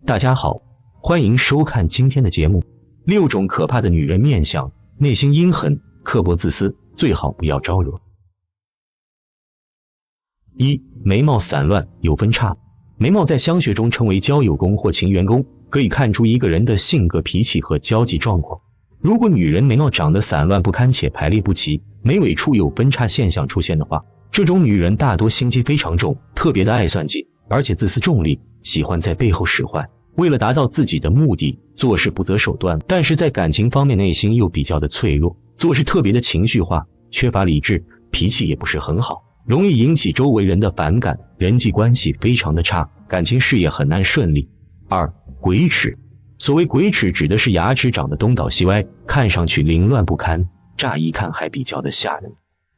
大家好，欢迎收看今天的节目。6种可怕的女人面相，内心阴狠、刻薄、自私，最好不要招惹。1. 眉毛散乱，有分叉。眉毛在相学中称为交友宫或情缘宫，可以看出一个人的性格、脾气和交际状况。如果女人眉毛长得散乱不堪且排列不齐，眉尾处有分叉现象出现的话，这种女人大多心机非常重，特别的爱算计，而且自私重利，喜欢在背后使坏。为了达到自己的目的，做事不择手段，但是在感情方面内心又比较的脆弱，做事特别的情绪化，缺乏理智，脾气也不是很好，容易引起周围人的反感，人际关系非常的差，感情事业很难顺利。2. 鬼齿。所谓鬼齿指的是牙齿长得东倒西歪，看上去凌乱不堪，乍一看还比较的吓人。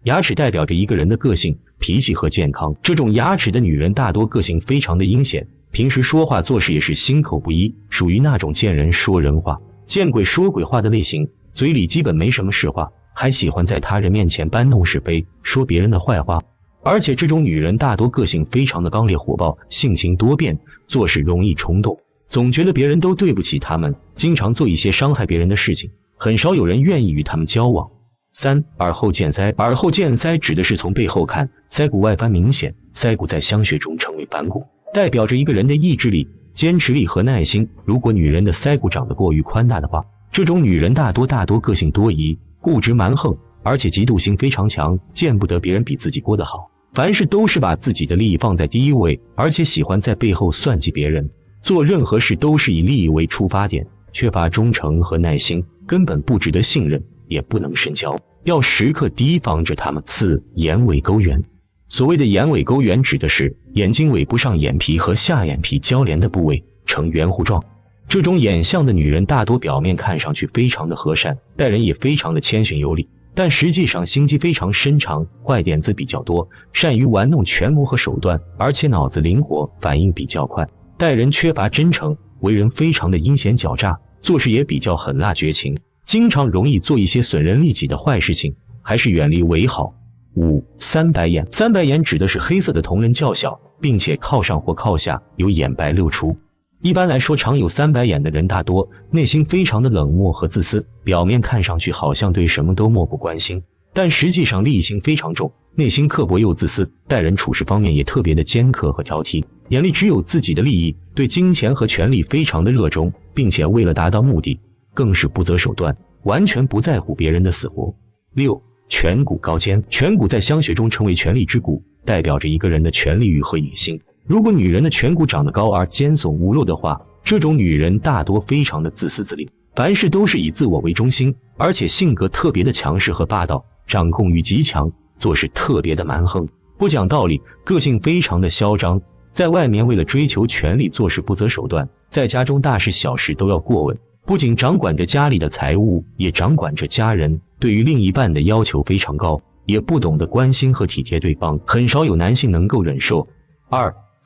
牙齿代表着一个人的个性、脾气和健康，这种牙齿的女人大多个性非常的阴险，平时说话做事也是心口不一，属于那种见人说人话，见鬼说鬼话的类型，嘴里基本没什么实话，还喜欢在他人面前搬弄是非，说别人的坏话。而且这种女人大多个性非常的刚烈火爆，性情多变，做事容易冲动，总觉得别人都对不起他们，经常做一些伤害别人的事情，很少有人愿意与他们交往。3. 耳后见腮。耳后见腮指的是从背后看，腮骨外翻明显，腮骨在相学中称为反骨，代表着一个人的意志力、坚持力和耐心。如果女人的腮骨长得过于宽大的话，这种女人大多个性多疑、固执蛮横，而且嫉妒心非常强，见不得别人比自己过得好，凡事都是把自己的利益放在第一位，而且喜欢在背后算计别人，做任何事都是以利益为出发点，缺乏忠诚和耐心，根本不值得信任，也不能深交，要时刻提防着他们。4. 眼尾勾圆。所谓的眼尾勾圆指的是眼睛尾部上眼皮和下眼皮交连的部位呈圆弧状，这种眼相的女人大多表面看上去非常的和善，待人也非常的谦逊有礼，但实际上心机非常深长，坏点子比较多，善于玩弄权谋和手段，而且脑子灵活，反应比较快，待人缺乏真诚，为人非常的阴险狡诈，做事也比较狠辣绝情，经常容易做一些损人利己的坏事情，还是远离为好。5. 三白眼。三白眼指的是黑色的瞳仁较小，并且靠上或靠下，有眼白露出。一般来说，常有三白眼的人大多内心非常的冷漠和自私，表面看上去好像对什么都漠不关心，但实际上利益心非常重，内心刻薄又自私，待人处事方面也特别的尖刻和挑剔，眼里只有自己的利益，对金钱和权力非常的热衷，并且为了达到目的更是不择手段，完全不在乎别人的死活。6. 颧骨高尖。颧骨在相学中称为权力之骨，代表着一个人的权力欲和野心。如果女人的颧骨长得高而尖耸无肉的话，这种女人大多非常的自私自利，凡事都是以自我为中心，而且性格特别的强势和霸道，掌控欲极强，做事特别的蛮横，不讲道理，个性非常的嚣张，在外面为了追求权力做事不择手段，在家中大事小事都要过问，不仅掌管着家里的财务，也掌管着家人，对于另一半的要求非常高，也不懂得关心和体贴对方，很少有男性能够忍受。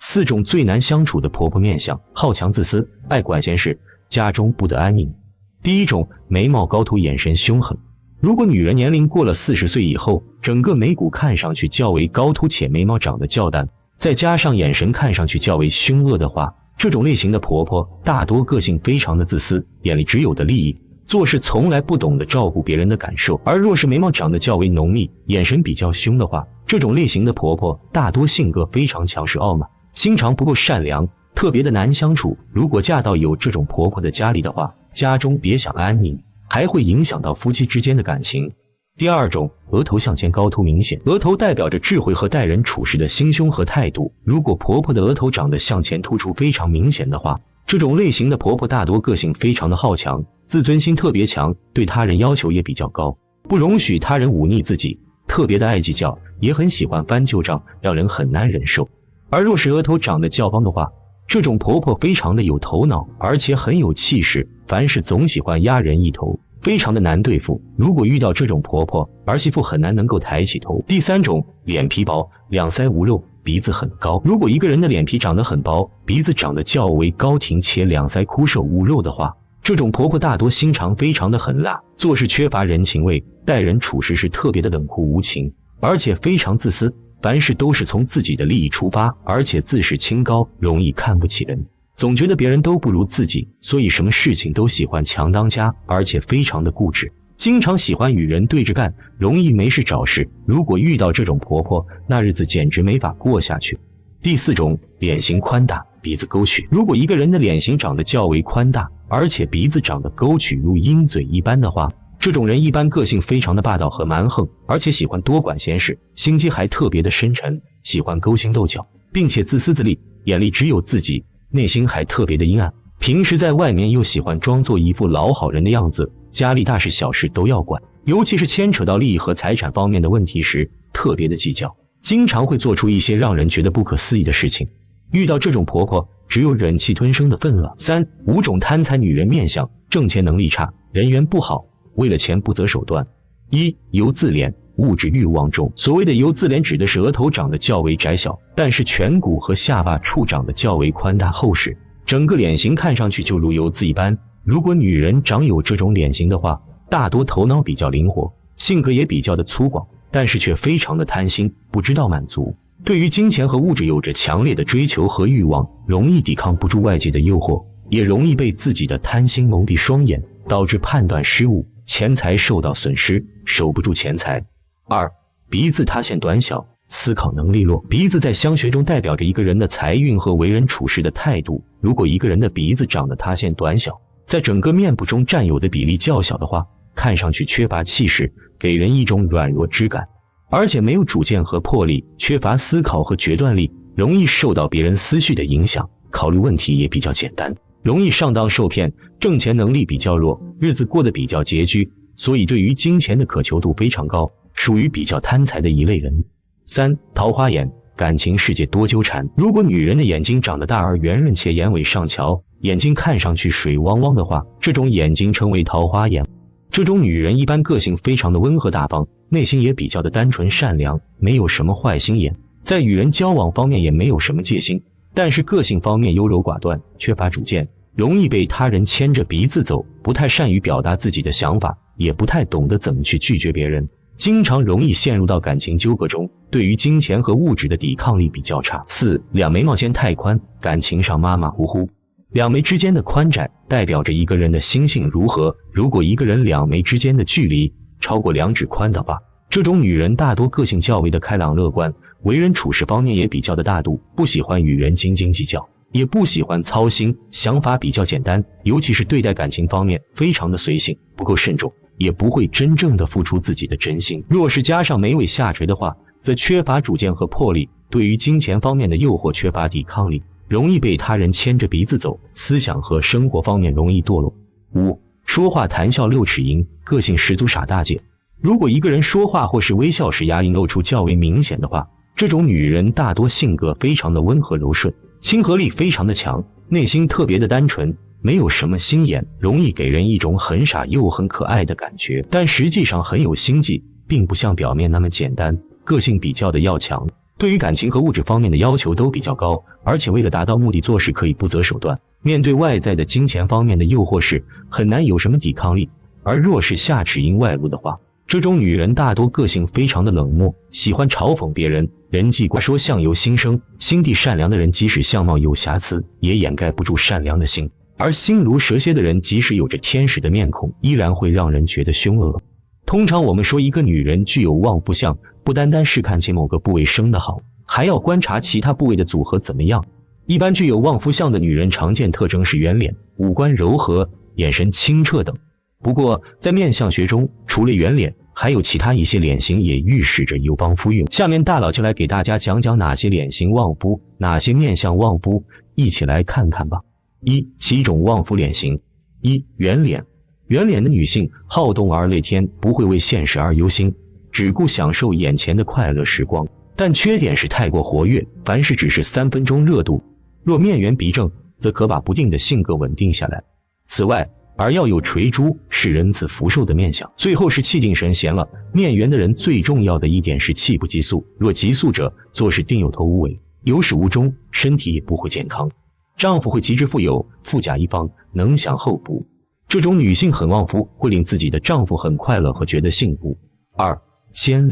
4种最难相处的婆婆面相。好强自私，爱管闲事，家中不得安宁。第一种，眉毛高凸，眼神凶狠。如果女人年龄过了40岁以后，整个眉骨看上去较为高凸，且眉毛长得较淡，再加上眼神看上去较为凶恶的话，这种类型的婆婆大多个性非常的自私，眼里只有的利益，做事从来不懂得照顾别人的感受。而若是眉毛长得较为浓密，眼神比较凶的话，这种类型的婆婆大多性格非常强势傲慢，心肠不够善良，特别的难相处。如果嫁到有这种婆婆的家里的话，家中别想安宁，还会影响到夫妻之间的感情。第二种，额头向前高凸明显。额头代表着智慧和待人处事的心胸和态度，如果婆婆的额头长得向前突出非常明显的话，这种类型的婆婆大多个性非常的好强，自尊心特别强，对他人要求也比较高，不容许他人忤逆自己，特别的爱计较，也很喜欢翻旧账，让人很难忍受。而若是额头长得较方的话，这种婆婆非常的有头脑，而且很有气势，凡事总喜欢压人一头，非常的难对付。如果遇到这种婆婆，儿媳妇很难能够抬起头。第三种，脸皮薄，两腮无肉，鼻子很高。如果一个人的脸皮长得很薄，鼻子长得较为高挺，且两腮枯瘦无肉的话，这种婆婆大多心肠非常的狠辣，做事缺乏人情味，待人处事是特别的冷酷无情，而且非常自私，凡事都是从自己的利益出发，而且自视清高，容易看不起人，总觉得别人都不如自己，所以什么事情都喜欢强当家，而且非常的固执，经常喜欢与人对着干，容易没事找事。如果遇到这种婆婆，那日子简直没法过下去。第4种，脸型宽大，鼻子沟曲。如果一个人的脸型长得较为宽大，而且鼻子长得沟曲如鹰嘴一般的话，这种人一般个性非常的霸道和蛮横，而且喜欢多管闲事，心机还特别的深沉，喜欢勾心斗角，并且自私自利，眼里只有自己，内心还特别的阴暗。平时在外面又喜欢装作一副老好人的样子，家里大事小事都要管，尤其是牵扯到利益和财产方面的问题时，特别的计较，经常会做出一些让人觉得不可思议的事情。遇到这种婆婆，只有忍气吞声的份了。5种贪财女人面相，挣钱能力差，人缘不好，为了钱不择手段。1. 油自怜，物质欲望重。所谓的油自怜指的是额头长得较为窄小，但是颧骨和下巴处长得较为宽大厚实，整个脸型看上去就如油渍一般。如果女人长有这种脸型的话，大多头脑比较灵活，性格也比较的粗犷，但是却非常的贪心，不知道满足，对于金钱和物质有着强烈的追求和欲望，容易抵抗不住外界的诱惑，也容易被自己的贪心蒙蔽双眼，导致判断失误，钱财受到损失，守不住钱财。2. 鼻子塌陷短小，思考能力弱。鼻子在相学中代表着一个人的财运和为人处事的态度。如果一个人的鼻子长得塌陷短小，在整个面部中占有的比例较小的话，看上去缺乏气势，给人一种软弱之感，而且没有主见和魄力，缺乏思考和决断力，容易受到别人思绪的影响，考虑问题也比较简单，容易上当受骗，挣钱能力比较弱，日子过得比较拮据，所以对于金钱的渴求度非常高，属于比较贪财的一类人。3. 桃花眼，感情世界多纠缠。如果女人的眼睛长得大而圆润且眼尾上翘，眼睛看上去水汪汪的话，这种眼睛称为桃花眼。这种女人一般个性非常的温和大方，内心也比较的单纯善良，没有什么坏心眼，在与人交往方面也没有什么戒心，但是个性方面优柔寡断，缺乏主见，容易被他人牵着鼻子走，不太善于表达自己的想法，也不太懂得怎么去拒绝别人，经常容易陷入到感情纠葛中，对于金钱和物质的抵抗力比较差。4. 两眉毛间太宽，感情上马马虎虎。两眉之间的宽窄代表着一个人的心性如何，如果一个人两眉之间的距离超过2指宽的话，这种女人大多个性较为的开朗乐观，为人处事方面也比较的大度，不喜欢与人斤斤计较，也不喜欢操心，想法比较简单，尤其是对待感情方面非常的随性，不够慎重，也不会真正的付出自己的真心。若是加上眉尾下垂的话，则缺乏主见和魄力，对于金钱方面的诱惑缺乏抵抗力，容易被他人牵着鼻子走，思想和生活方面容易堕落。5. 说话谈笑6齿龈，个性十足傻大姐。如果一个人说话或是微笑时牙龈露出较为明显的话，这种女人大多性格非常的温和柔顺，亲和力非常的强，内心特别的单纯，没有什么心眼，容易给人一种很傻又很可爱的感觉，但实际上很有心计，并不像表面那么简单，个性比较的要强，对于感情和物质方面的要求都比较高，而且为了达到目的做事可以不择手段，面对外在的金钱方面的诱惑时很难有什么抵抗力。而若是下齿龈外露的话，这种女人大多个性非常的冷漠，喜欢嘲讽别人，人际关系说相由心生，心地善良的人即使相貌有瑕疵，也掩盖不住善良的心，而心如蛇蝎的人即使有着天使的面孔，依然会让人觉得凶恶。通常我们说一个女人具有旺夫相，不单单是看其某个部位生得好，还要观察其他部位的组合怎么样。一般具有旺夫相的女人常见特征是圆脸，五官柔和，眼神清澈等。不过在面相学中，除了圆脸，还有其他一些脸型也预示着有帮夫运。下面大佬就来给大家讲讲哪些脸型旺夫，哪些面相旺夫，一起来看看吧。7种旺夫脸型。1. 圆脸。圆脸的女性好动而乐天，不会为现实而忧心，只顾享受眼前的快乐时光，但缺点是太过活跃，凡事只是3分钟热度。若面圆鼻正，则可把不定的性格稳定下来。此外，而要有垂珠，是仁慈福寿的面相。最后是气定神闲了。面圆的人最重要的一点是气不急速，若急速者，做事定有头无尾，有始无终，身体也不会健康。丈夫会极致富有，富甲一方，能享后补。这种女性很旺夫，会令自己的丈夫很快乐和觉得幸福。2. 尖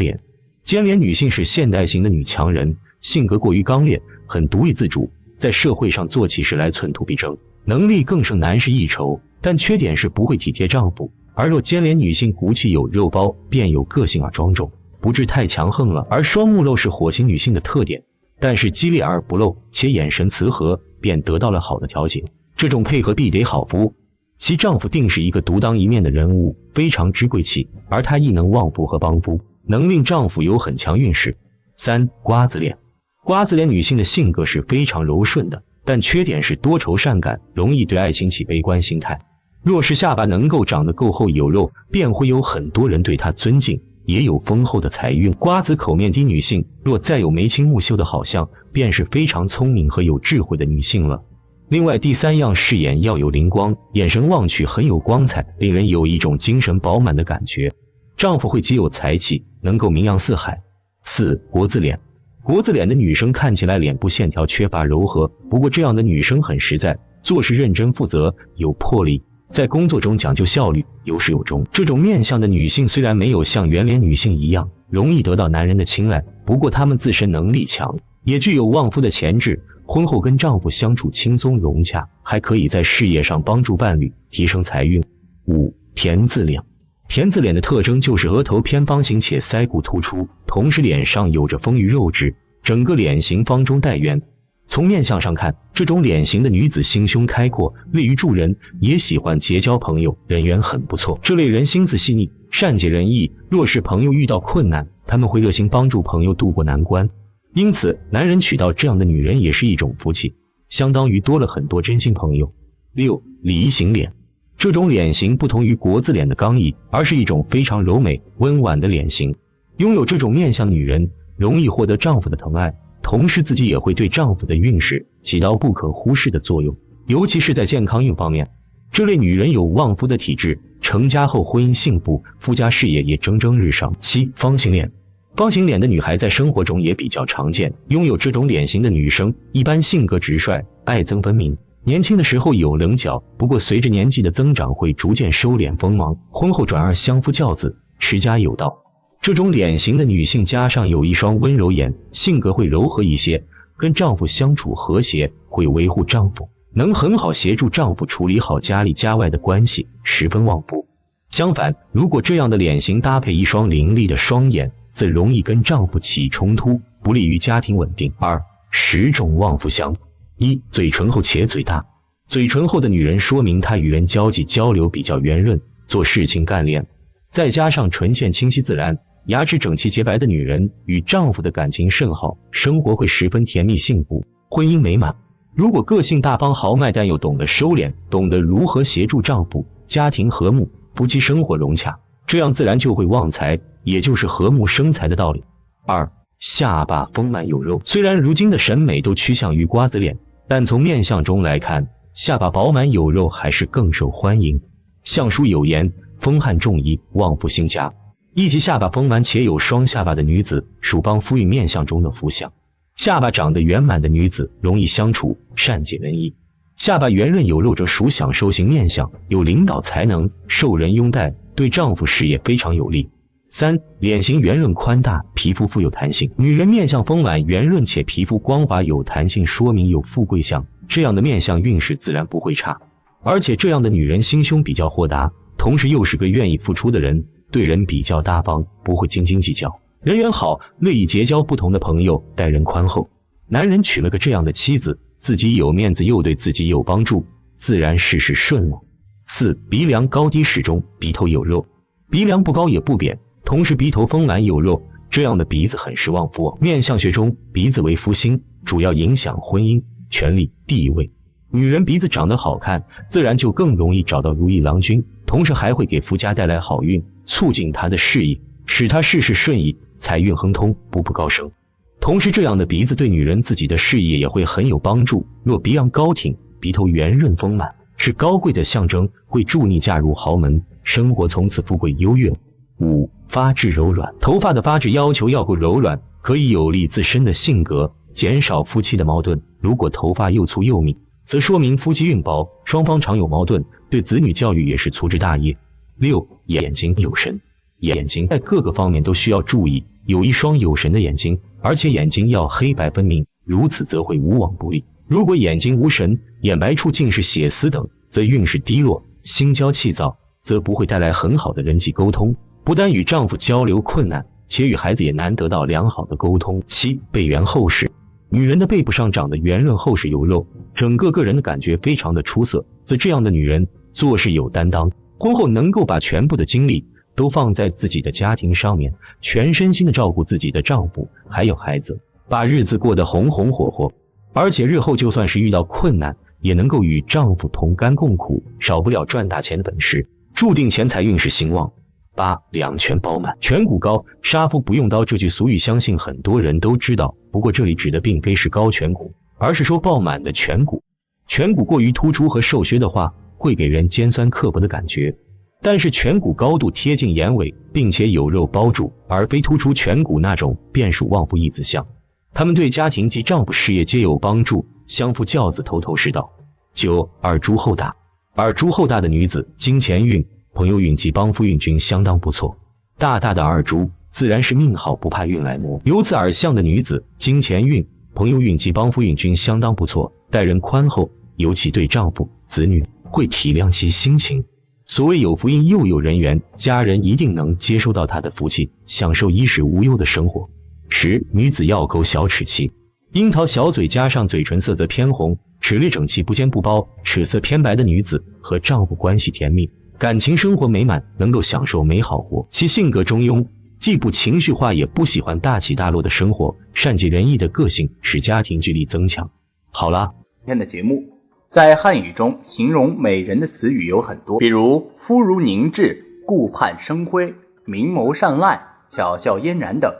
脸女性是现代型的女强人，性格过于刚烈，很独立自主，在社会上做起事来寸土必争，能力更胜男士一筹，但缺点是不会体贴丈夫。而若尖脸女性骨气有肉包，便有个性而庄重，不致太强横了。而双目漏是火星女性的特点，但是激烈而不露，且眼神慈和，便得到了好的调节。这种配合必得好夫，其丈夫定是一个独当一面的人物，非常之贵气，而她亦能旺夫和帮夫，能令丈夫有很强运势。3. 瓜子脸。瓜子脸女性的性格是非常柔顺的，但缺点是多愁善感，容易对爱情起悲观心态。若是下巴能够长得够厚有肉，便会有很多人对她尊敬，也有丰厚的财运。瓜子口面低女性若再有眉清目秀的好相，便是非常聪明和有智慧的女性了。另外第3样是眼要有灵光，眼神望去很有光彩，令人有一种精神饱满的感觉。丈夫会极有才气，能够名扬四海。4. 国字脸。国字脸的女生看起来脸部线条缺乏柔和，不过这样的女生很实在，做事认真负责，有魄力，在工作中讲究效率，有始有终。这种面相的女性虽然没有像圆脸女性一样容易得到男人的青睐，不过她们自身能力强，也具有旺夫的潜质，婚后跟丈夫相处轻松融洽，还可以在事业上帮助伴侣提升财运。5. 田字脸。田字脸的特征就是额头偏方形且腮骨突出，同时脸上有着丰腴肉质，整个脸型方中带圆。从面相上看，这种脸型的女子心胸开阔，乐于助人，也喜欢结交朋友，人缘很不错。这类人心思细腻，善解人意，若是朋友遇到困难，他们会热心帮助朋友渡过难关。因此男人娶到这样的女人也是一种福气，相当于多了很多真心朋友。6. 梨形脸。这种脸型不同于国字脸的刚毅，而是一种非常柔美温婉的脸型。拥有这种面相的女人容易获得丈夫的疼爱，同时自己也会对丈夫的运势起到不可忽视的作用，尤其是在健康运方面。这类女人有旺夫的体质，成家后婚姻幸福，夫家事业也蒸蒸日上。7. 方形脸。方形脸的女孩在生活中也比较常见，拥有这种脸型的女生一般性格直率，爱憎分明，年轻的时候有棱角，不过随着年纪的增长会逐渐收敛锋芒，婚后转而相夫教子，持家有道。这种脸型的女性加上有一双温柔眼，性格会柔和一些，跟丈夫相处和谐，会维护丈夫，能很好协助丈夫处理好家里家外的关系，十分旺夫。相反，如果这样的脸型搭配一双凌厉的双眼，则容易跟丈夫起冲突，不利于家庭稳定。2. 10种旺夫相。1. 嘴唇厚且嘴大。嘴唇厚的女人说明她与人交际交流比较圆润，做事情干练，再加上唇线清晰自然，牙齿整齐洁白的女人与丈夫的感情甚好，生活会十分甜蜜幸福，婚姻美满。如果个性大方豪迈，但又懂得收敛，懂得如何协助丈夫，家庭和睦，夫妻生活融洽，这样自然就会旺财，也就是和睦生财的道理。2. 下巴丰满有肉。虽然如今的审美都趋向于瓜子脸，但从面相中来看，下巴饱满有肉还是更受欢迎。相书有言，风汉重仪，旺夫兴家。一级下巴丰满且有双下巴的女子，属帮夫运面相中的福相。下巴长得圆满的女子容易相处，善解人意。下巴圆润有肉者属享受型面相，有领导才能，受人拥戴，对丈夫事业非常有利。3. 脸型圆润宽大，皮肤富有弹性。女人面相丰满圆润且皮肤光滑有弹性，说明有富贵相，这样的面相运势自然不会差。而且这样的女人心胸比较豁达，同时又是个愿意付出的人，对人比较大方，不会斤斤计较，人缘好，乐意结交不同的朋友，待人宽厚。男人娶了个这样的妻子，自己有面子又对自己有帮助，自然事事顺了。4. 鼻梁高低适中，鼻头有肉。鼻梁不高也不扁，同时鼻头丰满有肉，这样的鼻子很是旺夫。面相学中，鼻子为夫星，主要影响婚姻、权力、地位。女人鼻子长得好看，自然就更容易找到如意郎君，同时还会给夫家带来好运，促进她的事业，使她事事顺意，财运亨通，步步高升。同时这样的鼻子对女人自己的事业也会很有帮助。若鼻梁高挺，鼻头圆润丰满，是高贵的象征，会助你嫁入豪门，生活从此富贵优越。5. 发质柔软。头发的发质要求要够柔软，可以有利自身的性格，减少夫妻的矛盾。如果头发又粗又密，则说明夫妻运薄，双方常有矛盾，对子女教育也是粗枝大叶。6. 眼睛有神。眼睛在各个方面都需要注意，有一双有神的眼睛，而且眼睛要黑白分明，如此则会无往不利。如果眼睛无神，眼白处尽是血丝等，则运势低落，心焦气躁，则不会带来很好的人际沟通，不但与丈夫交流困难，且与孩子也难得到良好的沟通。7. 背圆厚实。女人的背部上长得圆润厚实有肉，整个人的感觉非常的出色，则这样的女人做事有担当，婚后能够把全部的精力都放在自己的家庭上面，全身心的照顾自己的丈夫还有孩子，把日子过得红红火火，而且日后就算是遇到困难，也能够与丈夫同甘共苦，少不了赚大钱的本事，注定钱财运势兴旺。8. 两颧饱满，颧骨高，杀夫不用刀，这句俗语相信很多人都知道，不过这里指的并非是高颧骨，而是说饱满的颧骨。颧骨过于突出和瘦削的话，会给人尖酸刻薄的感觉，但是颧骨高度贴近眼尾，并且有肉包住，而非突出颧骨那种，便属旺夫一子相，他们对家庭及丈夫事业皆有帮助，相夫教子，头头是道。9. 耳珠厚大。耳珠厚大的女子，金钱运、朋友运及帮夫运均相当不错，大大的耳珠自然是命好，不怕运来磨。有此耳相的女子，金钱运、朋友运及帮夫运均相当不错，待人宽厚，尤其对丈夫、子女会体谅其心情。所谓有福音又有人缘，家人一定能接收到她的福气，享受衣食无忧的生活。10. 女子要勾小齿齐。樱桃小嘴加上嘴唇色泽偏红，齿列整齐，不尖不包，齿色偏白的女子和丈夫关系甜蜜，感情生活美满，能够享受美好活。其性格中庸，既不情绪化，也不喜欢大起大落的生活，善解人意的个性使家庭聚力增强。好啦，今天的节目在汉语中形容美人的词语有很多，比如肤如凝脂、顾盼生辉、明眸善睐、巧笑嫣然等。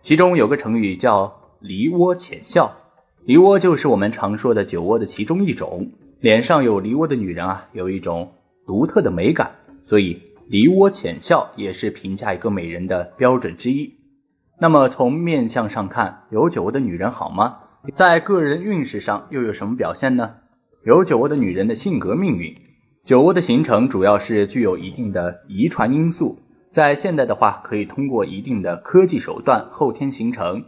其中有个成语叫梨涡浅笑，梨涡就是我们常说的酒窝的其中一种。脸上有梨涡的女人有一种独特的美感，所以梨涡浅笑也是评价一个美人的标准之一。那么从面相上看，有酒窝的女人好吗？在个人运势上又有什么表现呢？有酒窝的女人的性格命运。酒窝的形成主要是具有一定的遗传因素，在现代的话可以通过一定的科技手段后天形成。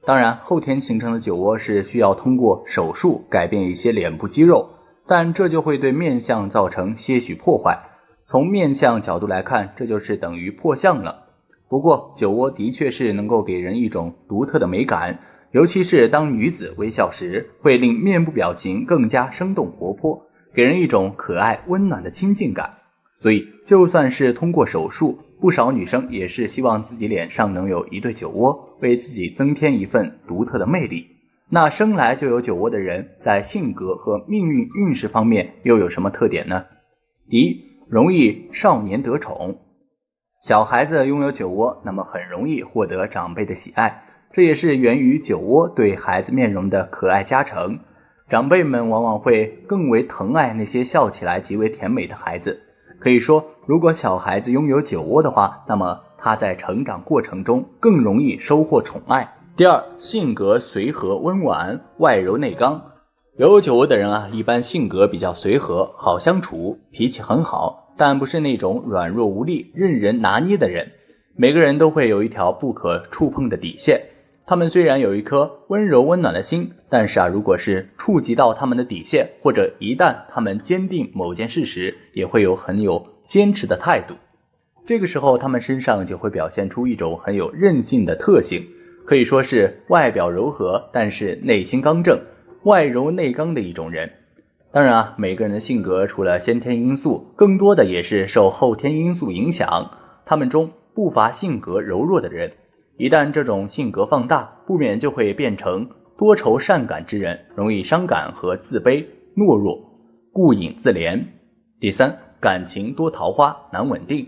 当然后天形成的酒窝是需要通过手术改变一些脸部肌肉，但这就会对面相造成些许破坏。从面相角度来看，这就是等于破相了。不过酒窝的确是能够给人一种独特的美感，尤其是当女子微笑时，会令面部表情更加生动活泼，给人一种可爱温暖的亲近感。所以就算是通过手术，不少女生也是希望自己脸上能有一对酒窝，为自己增添一份独特的魅力。那生来就有酒窝的人，在性格和命运运势方面又有什么特点呢？第一，容易少年得宠。小孩子拥有酒窝，那么很容易获得长辈的喜爱，这也是源于酒窝对孩子面容的可爱加成。长辈们往往会更为疼爱那些笑起来极为甜美的孩子。可以说，如果小孩子拥有酒窝的话，那么他在成长过程中更容易收获宠爱。第二，性格随和温婉，外柔内刚。有酒窝的人一般性格比较随和，好相处，脾气很好，但不是那种软弱无力、任人拿捏的人。每个人都会有一条不可触碰的底线。他们虽然有一颗温柔温暖的心，但是如果是触及到他们的底线，或者一旦他们坚定某件事时，也会有很有坚持的态度。这个时候他们身上就会表现出一种很有韧性的特性，可以说是外表柔和，但是内心刚正，外柔内刚的一种人。当然每个人的性格除了先天因素，更多的也是受后天因素影响，他们中不乏性格柔弱的人。一旦这种性格放大，不免就会变成多愁善感之人，容易伤感和自卑、懦弱、顾影自怜。第三，感情多桃花，难稳定。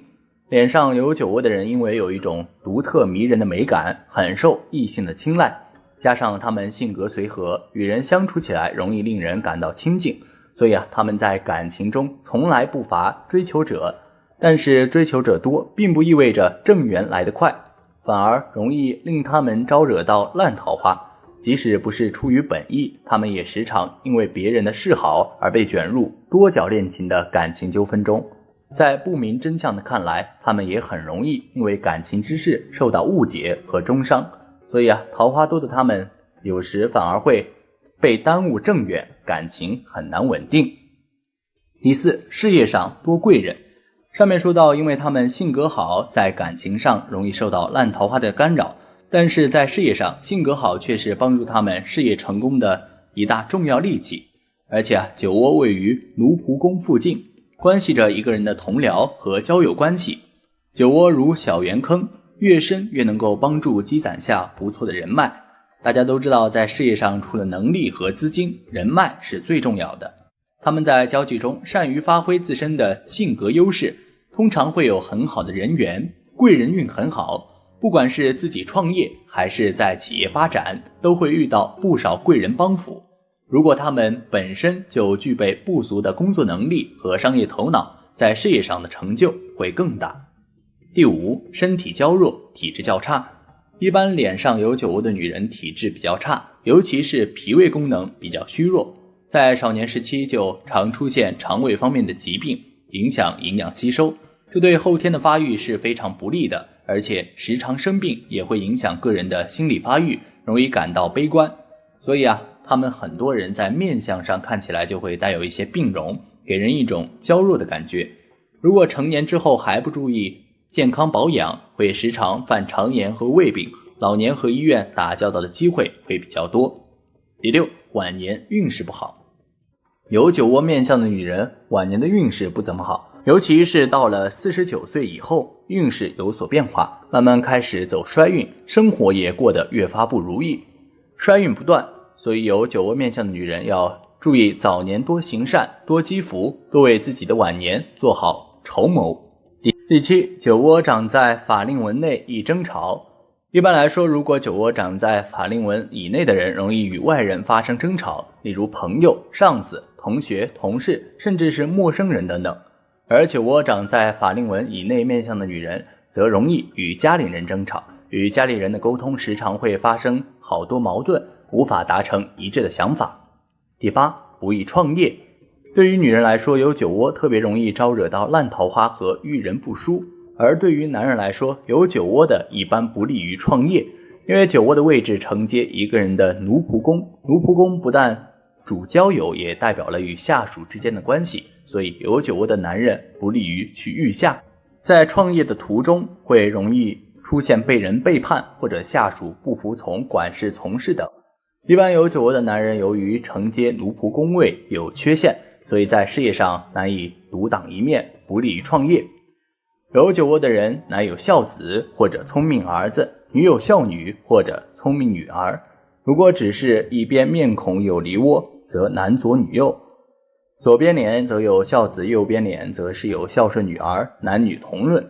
脸上有酒窝的人因为有一种独特迷人的美感，很受异性的青睐，加上他们性格随和，与人相处起来容易令人感到亲近，所以他们在感情中从来不乏追求者。但是追求者多并不意味着正缘来得快，反而容易令他们招惹到烂桃花。即使不是出于本意，他们也时常因为别人的示好而被卷入多角恋情的感情纠纷中。在不明真相的看来，他们也很容易因为感情之事受到误解和中伤。所以桃花多的他们有时反而会被耽误正缘，感情很难稳定。第四，事业上多贵人。上面说到，因为他们性格好，在感情上容易受到烂桃花的干扰，但是在事业上，性格好却是帮助他们事业成功的一大重要利器。而且酒窝位于奴仆宫附近，关系着一个人的同僚和交友关系。酒窝如小圆坑，越深越能够帮助积攒下不错的人脉。大家都知道，在事业上除了能力和资金，人脉是最重要的。他们在交际中善于发挥自身的性格优势，通常会有很好的人缘，贵人运很好。不管是自己创业还是在企业发展，都会遇到不少贵人帮扶。如果他们本身就具备不俗的工作能力和商业头脑，在事业上的成就会更大。第五，身体娇弱，体质较差。一般脸上有酒窝的女人体质比较差，尤其是脾胃功能比较虚弱，在少年时期就常出现肠胃方面的疾病，影响营养吸收，这对后天的发育是非常不利的，而且时常生病也会影响个人的心理发育，容易感到悲观。所以他们很多人在面相上看起来就会带有一些病容，给人一种娇弱的感觉。如果成年之后还不注意健康保养，会时常犯肠炎和胃病，老年和医院打交道的机会会比较多。第六，晚年运势不好。有酒窝面相的女人晚年的运势不怎么好，尤其是到了49岁以后，运势有所变化，慢慢开始走衰运，生活也过得越发不如意，衰运不断。所以有酒窝面相的女人要注意早年多行善，多积福，多为自己的晚年做好筹谋。第七，酒窝长在法令纹内易争吵。一般来说，如果酒窝长在法令纹以内的人，容易与外人发生争吵，例如朋友、上司、同学、同事，甚至是陌生人等等。而酒窝长在法令纹以内面相的女人，则容易与家里人争吵，与家里人的沟通时常会发生好多矛盾，无法达成一致的想法。第八，不易创业。对于女人来说，有酒窝特别容易招惹到烂桃花和遇人不淑，而对于男人来说，有酒窝的一般不利于创业，因为酒窝的位置承接一个人的奴仆宫，奴仆宫不但主交友，也代表了与下属之间的关系，所以有酒窝的男人不利于去遇下，在创业的途中会容易出现被人背叛或者下属不服从、管事从事等。一般有酒窝的男人由于承接奴仆宫位有缺陷，所以在事业上难以独当一面，不利于创业。有酒窝的人乃有孝子或者聪明儿子，女有孝女或者聪明女儿。如果只是一边面孔有梨窝，则男左女右，左边脸则有孝子，右边脸则是有孝顺女儿，男女同论。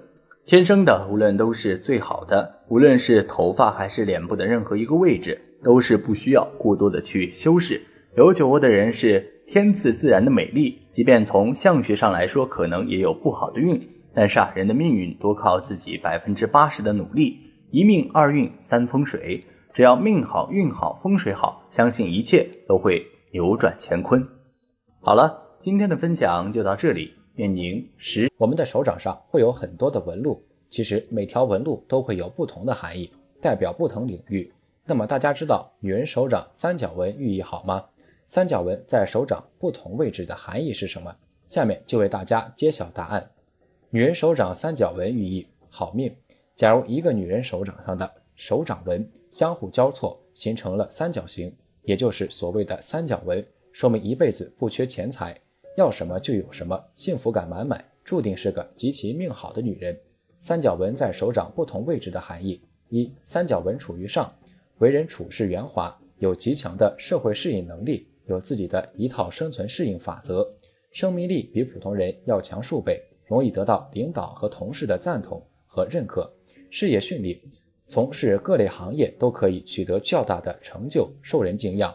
天生的无论都是最好的，无论是头发还是脸部的任何一个位置，都是不需要过多的去修饰。有酒窝的人是天赐自然的美丽，即便从相学上来说可能也有不好的运，但是人的命运多靠自己80%的努力，一命二运三风水，只要命好运好风水好，相信一切都会扭转乾坤。好了，今天的分享就到这里，愿您我们的手掌上会有很多的纹路，其实每条纹路都会有不同的含义，代表不同领域。那么大家知道女人手掌三角纹寓意好吗？三角纹在手掌不同位置的含义是什么？下面就为大家揭晓答案。女人手掌三角纹寓意好命。假如一个女人手掌上的手掌纹相互交错，形成了三角形，也就是所谓的三角纹，说明一辈子不缺钱财，要什么就有什么，幸福感满满，注定是个极其命好的女人。三角纹在手掌不同位置的含义：一、三角纹处于上，为人处事圆滑，有极强的社会适应能力，有自己的一套生存适应法则，生命力比普通人要强数倍，容易得到领导和同事的赞同和认可，事业顺利，从事各类行业都可以取得较大的成就，受人敬仰。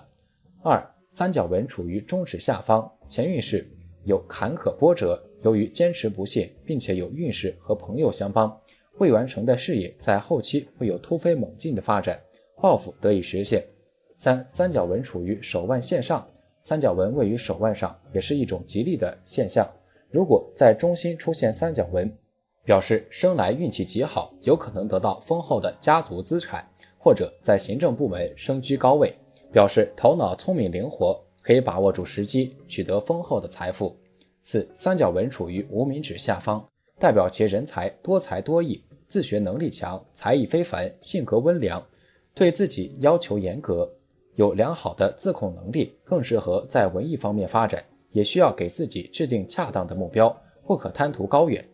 二、三角纹处于中指下方，前运势有坎坷波折，由于坚持不懈，并且有运势和朋友相帮，未完成的事业在后期会有突飞猛进的发展，抱负得以实现。三、三角纹处于手腕线上，三角纹位于手腕上，也是一种吉利的现象。如果在中心出现三角纹，表示生来运气极好，有可能得到丰厚的家族资产，或者在行政部门升居高位。表示头脑聪明灵活，可以把握住时机，取得丰厚的财富。4. 三角纹处于无名指下方，代表其人才多才多艺，自学能力强，才艺非凡，性格温良，对自己要求严格，有良好的自控能力，更适合在文艺方面发展，也需要给自己制定恰当的目标，不可贪图高远。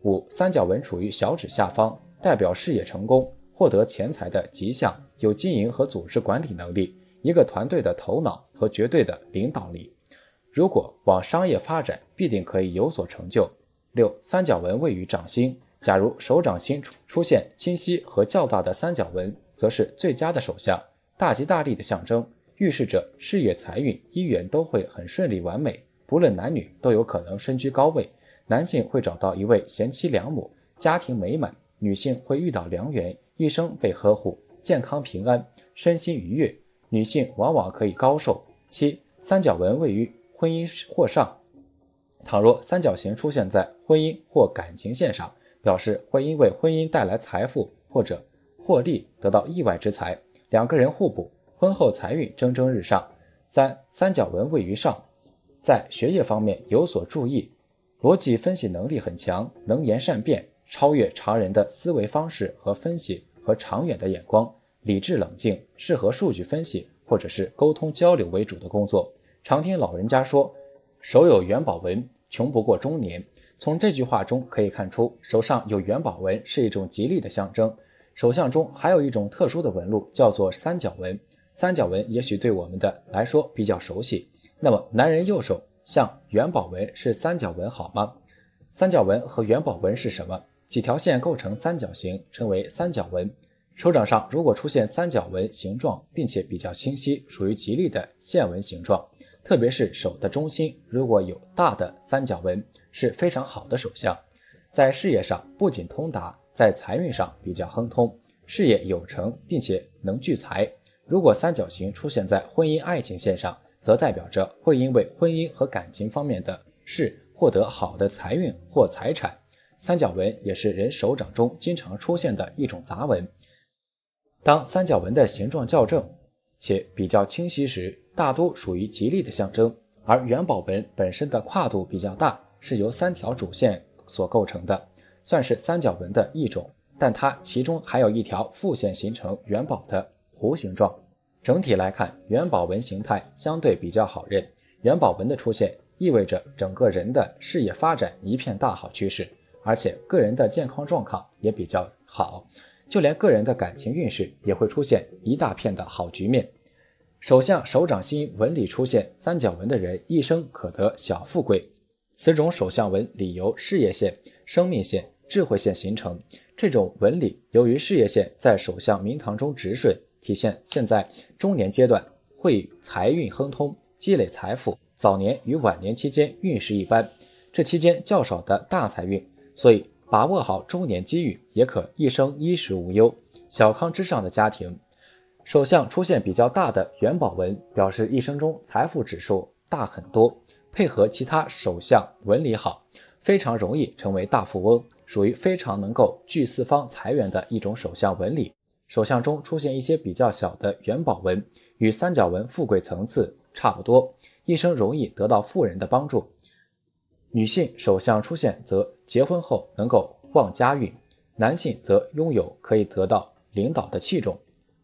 5. 三角纹处于小指下方，代表事业成功，获得钱财的吉象，有经营和组织管理能力，一个团队的头脑和绝对的领导力。如果往商业发展，必定可以有所成就。6. 三角纹位于掌心，假如手掌心出现清晰和较大的三角纹，则是最佳的手相，大吉大利的象征，预示着事业、财运、姻缘都会很顺利完美，不论男女都有可能身居高位。男性会找到一位贤妻良母，家庭美满；女性会遇到良缘，一生被呵护，健康平安，身心愉悦。女性往往可以高寿。7. 三角纹位于婚姻或上，倘若三角形出现在婚姻或感情线上，表示会因为婚姻带来财富或者获利得到意外之财，两个人互补，婚后财运蒸蒸日上。3. 三角纹位于上，在学业方面有所注意，逻辑分析能力很强，能言善辩，超越常人的思维方式和分析和长远的眼光，理智冷静，适合数据分析或者是沟通交流为主的工作。常听老人家说，手有元宝纹，穷不过中年。从这句话中可以看出，手上有元宝纹是一种吉利的象征。手相中还有一种特殊的纹路，叫做三角纹。三角纹也许对我们的来说比较熟悉。那么男人右手像元宝纹是三角纹好吗？三角纹和元宝纹是什么？几条线构成三角形，称为三角纹。手掌上如果出现三角纹形状，并且比较清晰，属于吉利的线纹形状。特别是手的中心如果有大的三角纹，是非常好的手相。在事业上不仅通达，在财运上比较亨通，事业有成，并且能聚财。如果三角形出现在婚姻爱情线上，则代表着会因为婚姻和感情方面的事获得好的财运或财产。三角纹也是人手掌中经常出现的一种杂纹。当三角纹的形状校正且比较清晰时，大多属于吉利的象征，而元宝纹本身的跨度比较大，是由3条主线所构成的，算是三角纹的一种，但它其中还有一条副线形成元宝的弧形状。整体来看，元宝纹形态相对比较好认，元宝纹的出现意味着整个人的事业发展一片大好趋势，而且个人的健康状况也比较好，就连个人的感情运势也会出现一大片的好局面。手相手掌心纹理出现三角纹的人，一生可得小富贵。此种手相纹理由事业线、生命线、智慧线形成。这种纹理由于事业线在手相明堂中直顺，体现现在中年阶段会财运亨通，积累财富，早年与晚年期间运势一般，这期间较少的大财运，所以把握好中年机遇，也可一生衣食无忧，小康之上的家庭。手相出现比较大的元宝纹，表示一生中财富指数大很多，配合其他手相纹理好，非常容易成为大富翁，属于非常能够聚四方财源的一种手相纹理。手相中出现一些比较小的元宝纹，与三角纹富贵层次差不多，一生容易得到富人的帮助。女性手相出现则结婚后能够旺家运，男性则拥有可以得到领导的器重，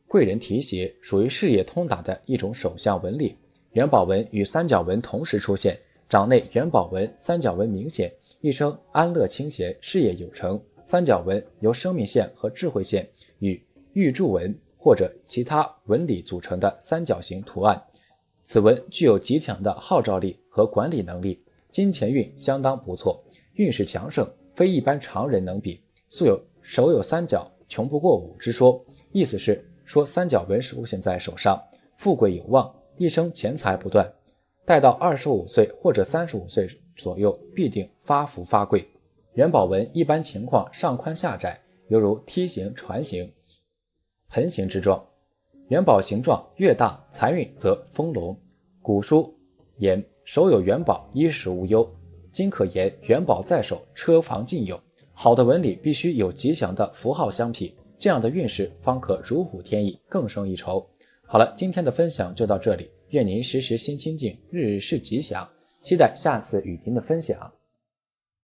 贵人提携，属于事业通达的一种手相纹理。元宝纹与三角纹同时出现，掌内元宝纹、三角纹明显，一生安乐清闲，事业有成。三角纹由生命线和智慧线与玉柱纹或者其他纹理组成的三角形图案，此纹具有极强的号召力和管理能力，金钱运相当不错，运势强盛，非一般常人能比。素有手有三角，穷不过五之说，意思是说三角纹出现在手上，富贵有望，一生钱财不断，待到25岁或者35岁左右，必定发福发贵。元宝纹一般情况上宽下窄，犹如梯形、船形、盆形之状。元宝形状越大，财运则丰隆。古书言手有元宝，衣食无忧。今可言元宝在手，车房尽有。好的纹理必须有吉祥的符号相匹，这样的运势方可如虎添翼，更胜一筹。好了，今天的分享就到这里，愿您时时心清静，日日是吉祥，期待下次与您的分享。